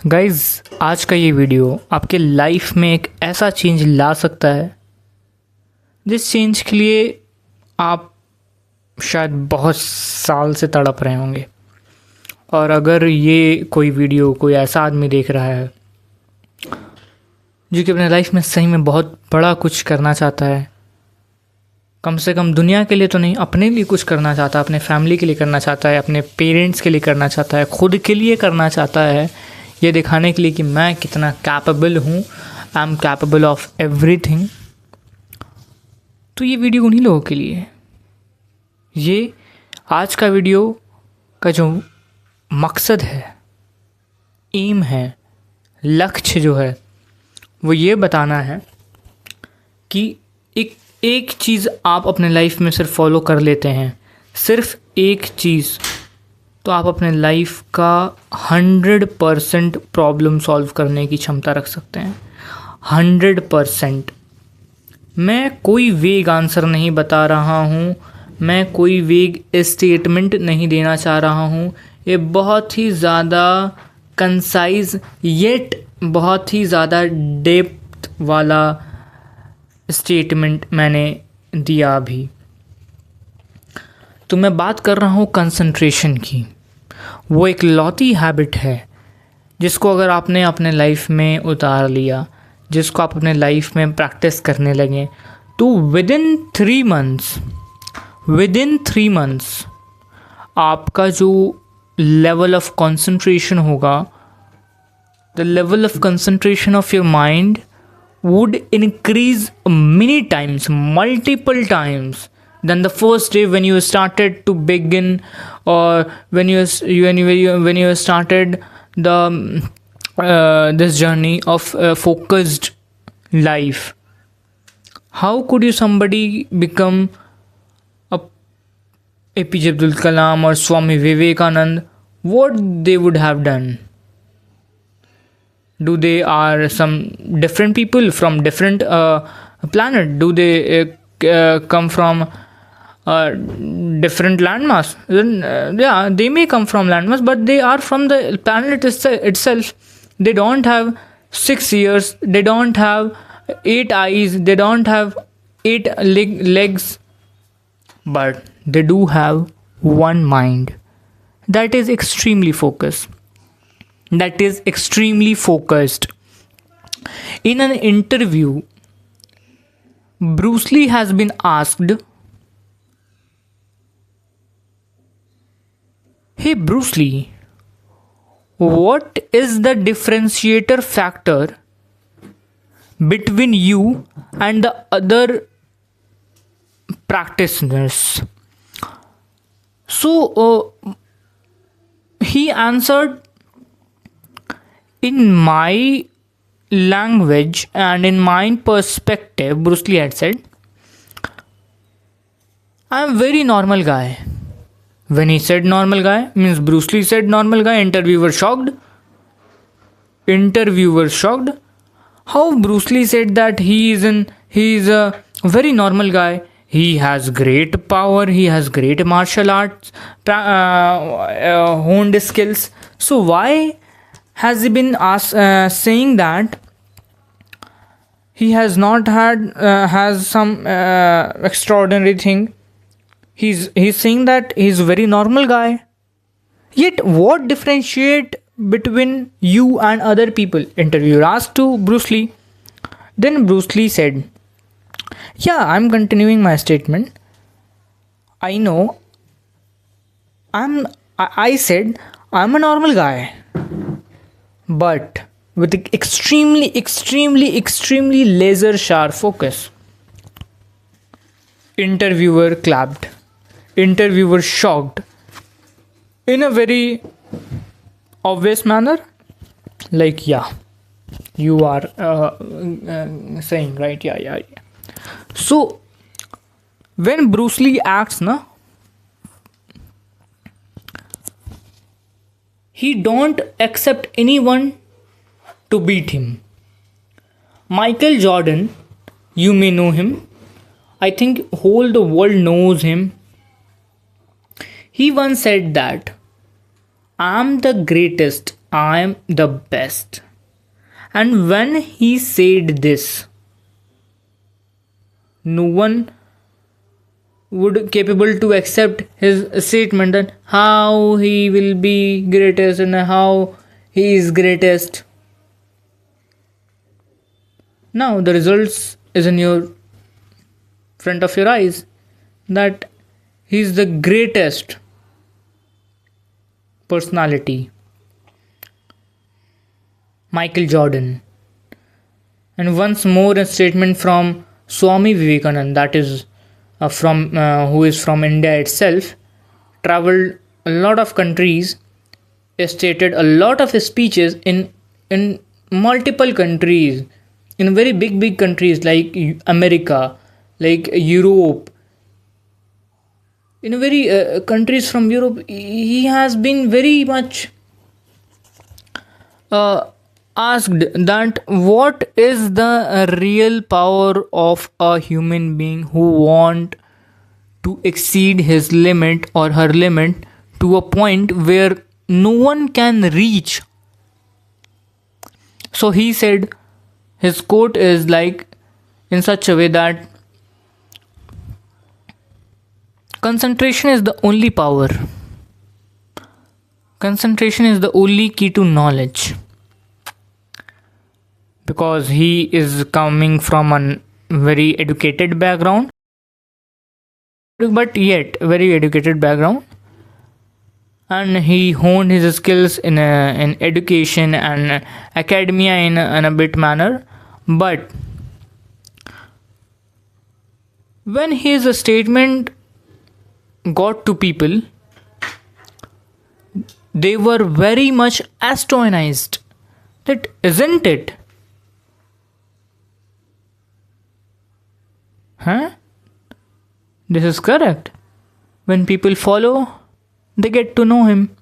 Guys, आज का ये वीडियो आपके लाइफ में एक ऐसा चेंज ला सकता है जिस चेंज के लिए आप शायद बहुत साल से तड़प रहे होंगे। और अगर ये कोई वीडियो कोई ऐसा आदमी देख रहा है जो कि अपने लाइफ में सही में बहुत बड़ा कुछ करना चाहता है, कम से कम दुनिया के लिए तो नहीं, अपने लिए कुछ करना चाहता है, अपने फैमिली के लिए करना चाहता है, अपने पेरेंट्स के लिए करना चाहता है, खुद के लिए करना चाहता है, ये दिखाने के लिए कि मैं कितना कैपेबल हूँ, I am capable of everything, तो ये वीडियो उन्हीं लोगों के लिए। ये आज का वीडियो का जो मकसद है, एम है, लक्ष्य जो है वो ये बताना है कि एक चीज़ आप अपने लाइफ में सिर्फ फॉलो कर लेते हैं, सिर्फ एक चीज़, तो आप अपने लाइफ का 100% प्रॉब्लम सॉल्व करने की क्षमता रख सकते हैं। 100%। मैं कोई वेग आंसर नहीं बता रहा हूँ, मैं कोई वेग स्टेटमेंट नहीं देना चाह रहा हूँ। ये बहुत ही ज़्यादा कंसाइज येट बहुत ही ज़्यादा डेप्थ वाला स्टेटमेंट मैंने दिया अभी। तो मैं बात कर रहा हूँ कंसंट्रेशन की। वो एक लौती हैबिट है जिसको अगर आपने अपने लाइफ में उतार लिया, जिसको आप अपने लाइफ में प्रैक्टिस करने लगे, तो विदिन 3 मंथ्स आपका जो लेवल ऑफ कंसंट्रेशन होगा, the level of concentration of your mind would increase many times, multiple times than the first day when you started to begin, or when you started the this journey of focused life. How could you somebody become a APJ Abdul Kalam or Swami Vivekanand? What they would have done? Do they are some different people from different planet? Do they come from different landmass? Then yeah, they may come from landmass, but they are from the planet itself. They don't have 6 ears, they don't have 8 eyes, they don't have 8 legs, but they do have one mind that is extremely focused. In an interview, Bruce Lee has been asked, "Hey Bruce Lee, what is the differentiator factor between you and the other practitioners?" So he answered, "In my language and in my perspective," Bruce Lee had said, "I am very normal guy." When he said normal guy, means Bruce Lee said normal guy, interviewer shocked. How Bruce Lee said that he is a very normal guy. He has great power, he has great martial arts honed skills. So why has he been saying that he has not had has some extraordinary thing? He's saying that he's a very normal guy. Yet what differentiate between you and other people? Interviewer asked to Bruce Lee. Then Bruce Lee said, "Yeah, I'm continuing my statement. I know I said I'm a normal guy, but with extremely laser sharp focus." Interviewer clapped. Interviewer shocked in a very obvious manner, like, yeah, you are saying right, yeah. So when Bruce Lee acts, he don't accept anyone to beat him. Michael Jordan, you may know him. I think whole the world knows him. He once said that I'm the greatest I am the best. And when he said this, no one would capable to accept his statement that how he will be greatest and how he is greatest. Now the results is in your front of your eyes that he is the greatest personality, Michael Jordan. And once more a statement from Swami Vivekananda, that is from who is from India itself, traveled a lot of countries, stated a lot of speeches in multiple countries, in very big countries like America, like Europe, in very countries from Europe. He has been very much asked that what is the real power of a human being who want to exceed his limit or her limit to a point where no one can reach. So he said, his quote is like in such a way that concentration is the only power. Concentration is the only key to knowledge. Because he is coming from a very educated background, but yet very educated background, and he honed his skills in education and academia in a bit manner. But when his statement got to people, they were very much astonished. That isn't it? Huh? This is correct. When people follow, they get to know him.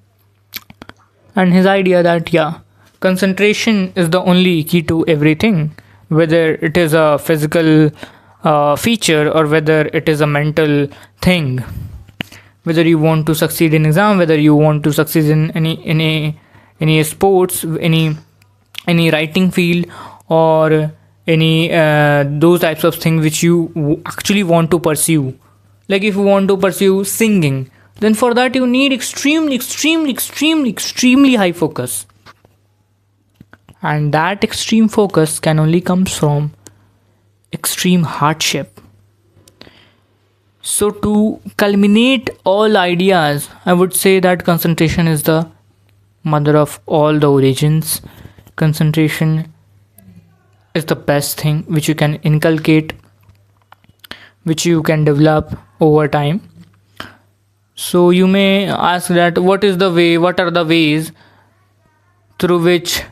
And his idea that, yeah, concentration is the only key to everything, whether it is a physical feature or whether it is a mental thing. Whether you want to succeed in exam, whether you want to succeed in any sports, any writing field, or any those types of things which you actually want to pursue. Like if you want to pursue singing, then for that you need extremely high focus. And that extreme focus can only comes from extreme hardship. So to culminate all ideas, I would say that concentration is the mother of all the origins. Concentration is the best thing which you can inculcate, which you can develop over time. So you may ask that what are the ways through which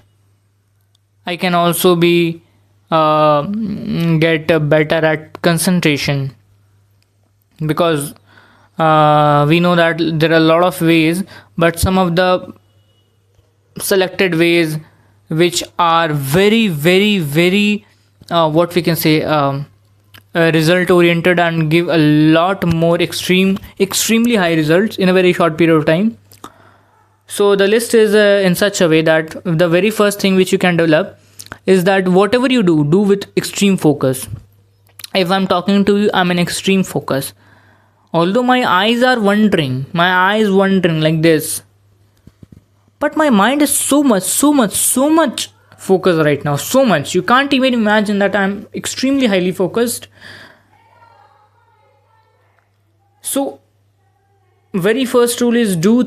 I can also be get better at concentration, because we know that there are a lot of ways, but some of the selected ways which are very what we can say result oriented and give a lot more extremely high results in a very short period of time. So the list is in such a way that the very first thing which you can develop is that whatever you do with extreme focus. If I'm talking to you, I'm in extreme focus. Although my eyes wandering like this, but my mind is so much focused right now. So much. You can't even imagine that I'm extremely highly focused. So, very first rule is do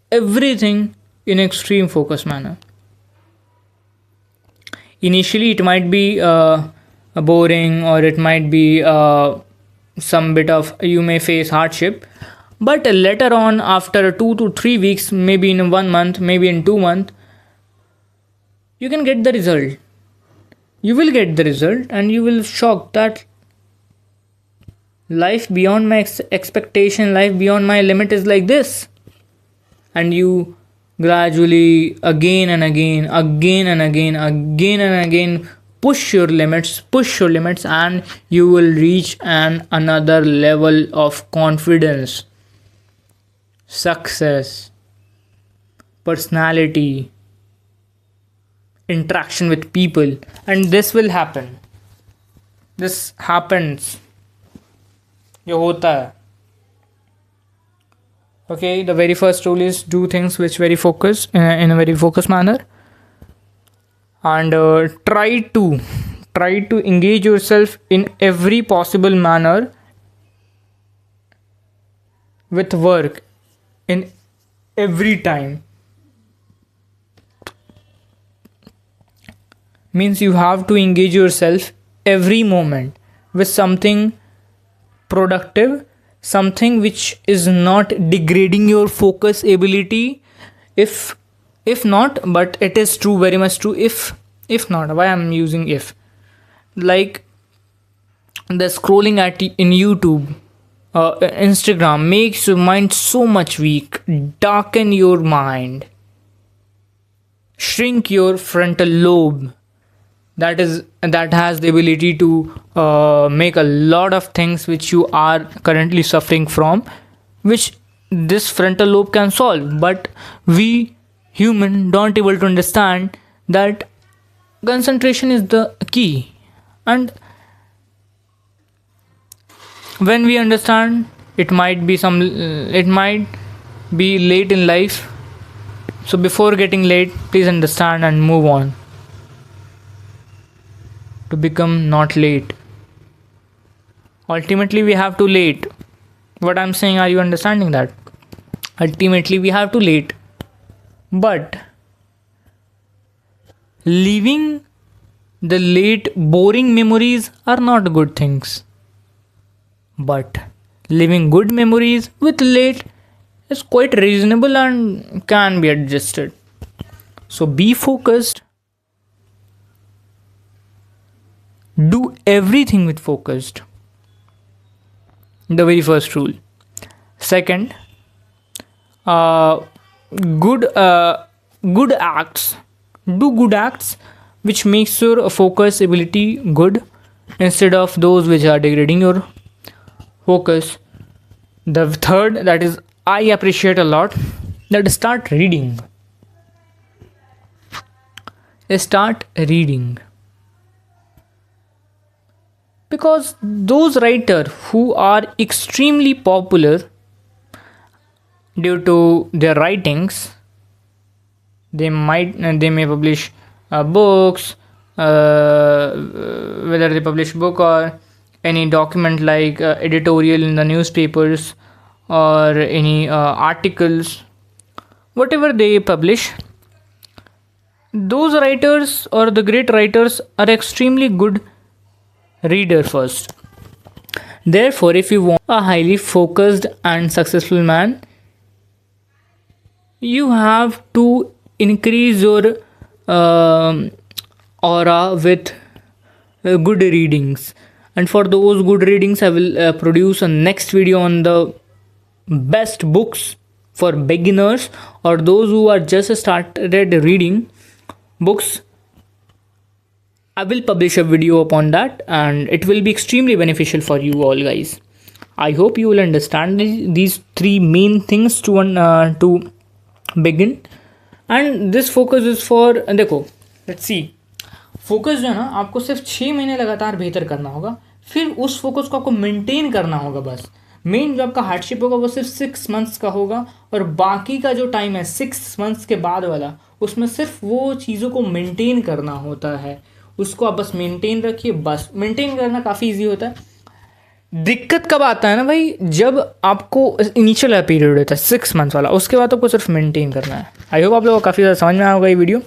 everything in extreme focus manner. Initially, it might be boring, or it might be some bit of, you may face hardship. But later on, after 2 to 3 weeks, maybe in 1 month, maybe in 2 months, you can get the result. You will get the result and you will shock that life beyond my expectation, life beyond my limit is like this. And you gradually again and again push your limits, and you will reach another level of confidence, success, personality, interaction with people, and this will happen. This happens. ये होता है. Okay, the very first rule is do things which very focused in a very focused manner, and try to engage yourself in every possible manner with work in every time. Means you have to engage yourself every moment with something productive, something which is not degrading your focus ability. If not, but it is true, very much true. If not, why I'm using if? Like the scrolling at in YouTube, Instagram makes your mind so much weak, darken your mind, shrink your frontal lobe. That has the ability to make a lot of things which you are currently suffering from, which this frontal lobe can solve. But we human don't able to understand that concentration is the key. And when we understand, it might be late in life. So before getting late, please understand and move on to become not late. Ultimately we have to late. What I'm saying, are you understanding that? Ultimately we have to late. But leaving the late boring memories are not good things. But living good memories with late is quite reasonable and can be adjusted. So be focused. Do everything with focused. The very first rule. Second, good acts. Do good acts which makes your focus ability good, instead of those which are degrading your focus. The third, that is I appreciate a lot, that start reading. Start reading. Because those writers who are extremely popular due to their writings, they may publish books, whether they publish book or any document like editorial in the newspapers or any articles, whatever they publish, those writers or the great writers are extremely good reader first. Therefore, if you want a highly focused and successful man, you have to increase your aura with good readings. And for those good readings, I will produce a next video on the best books for beginners or those who are just started reading books. I will publish a video upon that, and it will be extremely beneficial for you all guys. I hope you will understand these three main things to begin. And this focus is for, देखो, let's see, focus जो है ना, आपको सिर्फ 6 महीने लगातार बेहतर करना होगा, फिर उस फोकस को आपको मेंटेन करना होगा. बस मेन जो आपका हार्डशिप होगा वो सिर्फ 6 मंथ्स का होगा, और बाकी का जो टाइम है 6 मंथ्स के बाद वाला, उसमें सिर्फ वो चीज़ों को मेंटेन करना होता है. उसको आप बस मेंटेन रखिए. बस मेंटेन करना काफ़ी इजी होता है. दिक्कत कब आता है ना भाई, जब आपको इनिशियल पीरियड होता है 6 मंथ्स वाला, उसके बाद आपको सिर्फ मेंटेन करना है. आई होप आप लोगों को काफ़ी ज़्यादा समझ में आया होगा ये वीडियो.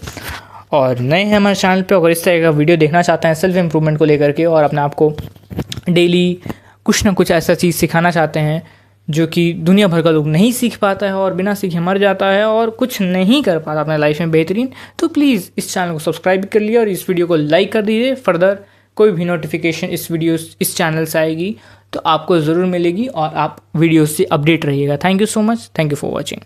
और नए हैं हमारे चैनल पे, अगर इस तरह का वीडियो देखना चाहते हैं सेल्फ इम्प्रूवमेंट को लेकर के, और अपने आप को डेली कुछ ना कुछ ऐसा चीज़ सिखाना चाहते हैं जो कि दुनिया भर का लोग नहीं सीख पाता है और बिना सीखे मर जाता है और कुछ नहीं कर पाता अपने लाइफ में बेहतरीन, तो प्लीज़ इस चैनल को सब्सक्राइब कर लिया और इस वीडियो को लाइक कर दीजिए. फर्दर कोई भी नोटिफिकेशन इस चैनल से आएगी तो आपको ज़रूर मिलेगी और आप वीडियो से अपडेट रहिएगा. Thank you so much. Thank you for watching.